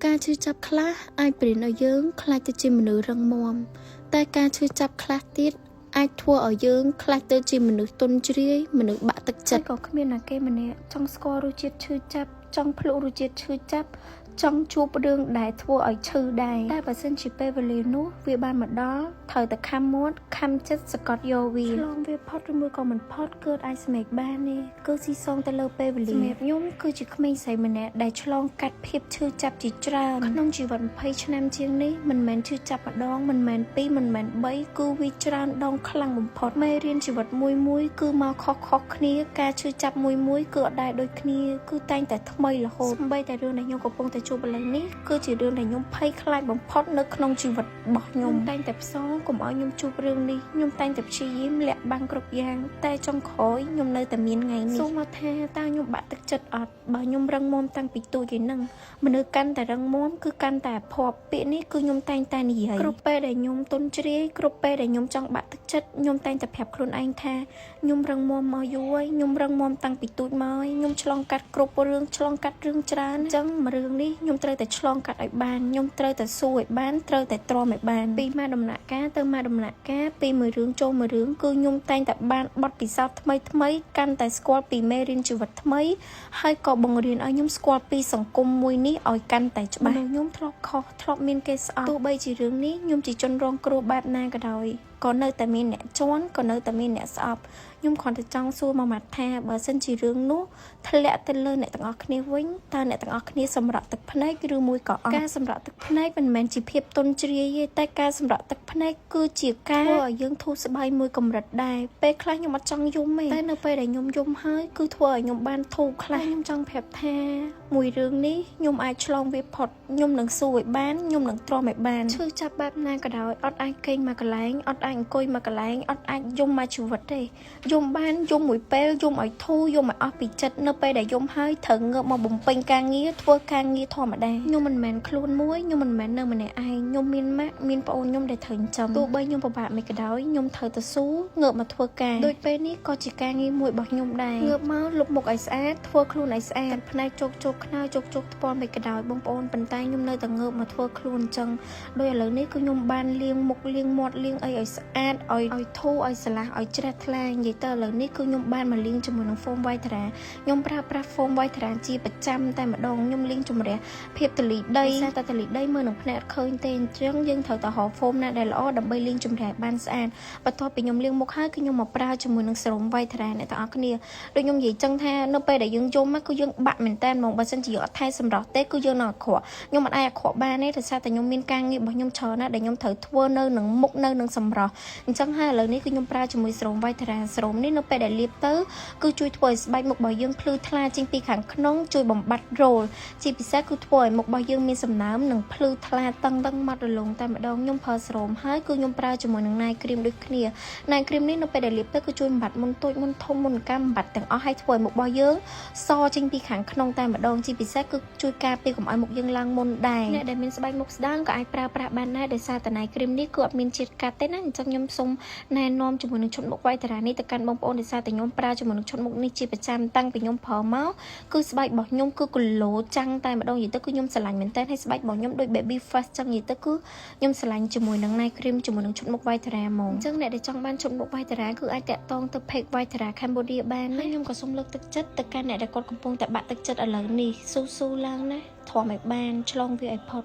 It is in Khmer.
ការឈឺចាប់ខ្លះអាចព្រានឲ្យយើងខ្លាចទៅជាមនុស្សរឹងមាំតែការឈឺចាប់ខ្លះទៀតអាចធ្វើឲ្យយើងខ្លាចទៅជាមនុស្សទន់ជ្រាយមនុស្សបាក់ទឹកចិត្តក៏គ្មានណាគេម្នាក់ចង់ស្គាល់រសជាតិឈឺចាប់ចង់ភ្លក់រសជាតិឈឺចាប់ចង់ជួបរឿងដែលធ្វើឲ្យឈឺដែរតែបើសិនជាពេលវេលានោះវាបានមកដល់ត្រូវតែខំមាត់ខំចិត្តសកត់យកវាឆ្លងវាផុតឬមួយក៏មិនផុតគឺអាចសម្រេចបានទេគឺស៊ីសងទៅលើពេលវេលាសម្រាប់ខ្ញុំគឺជាក្មេងស្រីម្នាក់ដែលឆ្លងកាត់ភាពឈឺចាប់ជាច្រើនក្នុងជីវិត20ឆ្នាំជាងនេះមិនមែនឈឺចាប់ម្ដងមិនមែន2មិនមែន3គឺវាច្រើនដងខ្លាំងបំផុតមេរៀនជីវិតមួយគឺមកខុសគ្នាការឈឺចាប់មួយគឺអត់ដែរដូចគ្នាគឺតែងតែថ្មីរហូតសូម្បីតែរឿងដែលខ្ញុំកំពុងតែជួបឥឡូវនេះគឺជារឿងដែលខ្ញុំភ័យខ្លាចបំផុតនៅក្នុងជីវិតរបស់ខ្ញុំតែងតែផ្សងកុំឲ្យខ្ញុំជួបរឿងនេះខ្ញុំតែងតែព្យាយាមលាក់បាំងគ្រប់យ៉ាងតែចុងក្រោយខ្ញុំនៅតែមានថ្ងៃនេះសូមមកថាតើខ្ញុំបាក់ទឹកចិត្តអត់បើខ្ញុំរឹងមាំតាំងពីទូចឯហ្នឹងមនុស្សកាន់តែរឹងមាំគឺកាន់តែភ័ព្វពាក្យនេះគឺខ្ញុំតែងតែនិយាយគ្រប់ពេលដែលខ្ញុំទន់ជ្រាយគ្រប់ពេលដែលខ្ញុំចង់បាក់ទឹកចិត្តខ្ញុំតែងតែប្រាប់ខ្លួនឯងថាខ្ញុំរឹងមាំមកយូរហើយខ្ញុំរឹងមាំតាំងពីទូចមកហើយខ្ញុំឆ្លងកាត់គ្រប់រឿងឆ្លងកាត់រឿងច្រើនអញ្ចឹងរឿងនេះខ្ញុំត្រូវតែឆ្លងកាត់ឲ្យបានខ្ញុំត្រូវតែស៊ូឲ្យបានត្រូវតែទ្រាំឲ្យបានពីមកដំណាក់កាលទៅមកដំណាក់កាលពីមួយរឿងចូលមួយរឿងគឺខ្ញុំតែងតែបានបទពិសោធន៍ថ្មីកាន់តែស្គាល់ពីមេរៀនជីវិតថ្មីហើយក៏បង្រៀនឲ្យខ្ញុំស្គាល់ពីសង្គមមួយនេះឲ្យកាន់តែច្បាស់ខ្ញុំធ្លាប់ខុសធ្លាប់មានគេស្អប់ទោះបីជារឿងនេះខ្ញុំជាជនរងគ្រោះបែបណាក៏ដោយក៏នៅតែមានអ្នកជន់ក៏នៅតែមានអ្នកស្អប់ខ្ញុំគ្រាន់តែចង់សួរមកម៉ាត់ថាបើសិនជារឿងនោះធ្លាក់ទៅលើអ្នកទាំងអស់គ្នាវិញតើអ្នកទាំងអស់គ្នាសម្រក់ទឹកភ្នែកឬមួយក៏អត់ការសម្រក់ទឹកភ្នែកមិនមែនជាភាពទន់ជ្រាយទេតែការសម្រក់ទឹកភ្នែកគឺជាការធ្វើឲ្យយើងធូរស្បើយមួយកម្រិតដែរពេលខ្លះខ្ញុំអត់ចង់យំទេតែនៅពេលដែលខ្ញុំយំហើយគឺធ្វើឲ្យខ្ញុំបានធូរខ្លះខ្ញុំចង់ប្រាប់ថាមួយរឿងនេះខ្ញុំអាចឆ្លងវាផុតខ្ញុំនឹងស៊ូឲ្យបានខ្ញុំនឹងទ្រាំឲ្យបានឈឺចាប់បែបណាក៏ដោយអត់អាចគេងមកកន្លែងអត់អាចអង្គុយមកកន្លែងអត់អាចយំមកជីវិតទេយំបានយំមួយពេលយំឲ្យធូរយំឲ្យអស់ពីចិត្តនៅពេលដែលយំហើយត្រូវងើបមកបំពេញការងារធ្វើការងារធម្មតាខ្ញុំមិនមែនខ្លួនមួយខ្ញុំមិនមែននៅម្នាក់ឯងខ្ញុំមានម៉ាក់មានប្អូនខ្ញុំដែលត្រូវចិញ្ចឹមទោះបីខ្ញុំពិបាកមិនក៏ដោយខ្ញុំត្រូវទៅស៊ូងើបមកធ្វើការដូចពេលនេះក៏ជាការងារមួយរបស់ខ្ញុំដែរងើបមកលុបមុខឲ្យស្អាតធ្វើខ្លួនឲ្យស្អាតផ្នែកជោគខ្នើយជោគថ្ពាល់មិនក៏ដោយបងប្អូនប៉ុន្តែខ្ញុំនៅតែងើបមកធ្វើខ្លួនអញ្ចឹងដោយឥឡូវនេះគឺខ្ញុំបានលាងមុខលាងមាត់លាងអីឲ្យស្អាតឲ្យធូរឲ្យស្រឡះឲ្យជ្រះថ្លានិយាយទៅឥឡូវនេះគឺខ្ញុំបានមកលាងជាមួយនឹង foam white Thera ខ្ញុំប្រើប្រាស់ foam white Thera ជាប្រចាំតែម្ដងខ្ញុំលាងជំរះភាពទលីដីតែទលីដីមើលនឹងភ្នែកអត់ឃើញទេអញ្ចឹងយើងត្រូវតែរក foam ណាដែលល្អដើម្បីលាងជំរះបានស្អាតបន្ទាប់ពីខ្ញុំលាងមុខហើយគឺខ្ញុំមកប្រើជាមួយនឹង serum white Thera អ្នកទាំងអស់គ្នាដូចខ្ញុំនិយាយចឹងថានៅពេលដែលយើងយំគឺយើងបាក់មែនតើហ្មងបើសិនជាយើងអត់ថែសម្រស់ទេគឺយើងនៅអាក្រក់ខ្ញុំអត់អាចអាក្រក់បានទេដោយសារតែខ្ញុំមានការងាររបស់ខ្ញុំច្រើនណាស់ដែលខ្ញុំត្រូវធ្វើនៅនឹងមុខនៅនឹងសម្រស់អញ្ចឹងហើយឥឡូវនេះគឺខ្ញុំប្រើជាមួយ serum white Thera serum នេះនៅពេលដែលលាបទៅគឺជួយធ្វើឲ្យស្បែកមុខរបស់យើងភ្លឺថ្លាចេញពីខាងក្នុងជួយបំបត្តិរោលជាពិសេសគឺធ្វើឲ្យមុខរបស់យើងមានសំណើមនិងភ្លឺថ្លាតឹងមាត់រលោងតែម្ដងខ្ញុំប្រើ serum ហើយគឺខ្ញុំប្រើជាមួយនឹង night cream ដូចគ្នា night cream នេះនៅពេលដែលលាបទៅគឺជួយបំបត្តិមុនតូចមុនធំមុនកាំបំបត្តិទាំងអស់ហើយធ្វើឲ្យមុខរបស់យើងសចេញពីខាងក្នុងតែម្ដងជាពិសេសគឺជួយការពារកុំឲ្យមុខយើងឡើងមុនដែរអ្នកដែលមានស្បែកមុខស្ដើងក៏អាចប្រើប្រាស់បានដែរដោយសារតែ night cream នេះគឺអត់មានជាតិកាត់ទេណាអញ្ចឹងខ្ញុំសូមណែនាំជាមួយនឹងឈុតមុខ white Thera នេះទៅកាន់បងប្អូនដោយសារតែខ្ញុំប្រើជាមួយនឹងឈុតមុខនេះជាប្រចាំតាំងពីខ្ញុំប្រើមកគឺស្បែករបស់ខ្ញុំគឺគីឡូចាំងតែម្ដងនិយាយទៅគឺខ្ញុំស្រឡាញ់មែនតើហើយស្បែករបស់ខ្ញុំដូច baby fresh ចឹងនិយាយទៅគឺខ្ញុំស្រឡាញ់ជាមួយនឹង night cream ជាមួយនឹងឈុតមុខ white Thera ហ្មងអញ្ចឹងអ្នកដែលចង់បានឈុតមុខ white Thera គឺអាចតាក់ទងទៅ page white Thera Cambodia បានហើយខ្ញុំក៏សូមលើកទឹកចិត្តទៅកាន់អ្នកដែលគាត់កំពុងតែបាក់ទឹកចិត្តឥឡូវនេះស៊ូឡើងណាធំឲ្យបានឆ្លងវាឲ្យផុត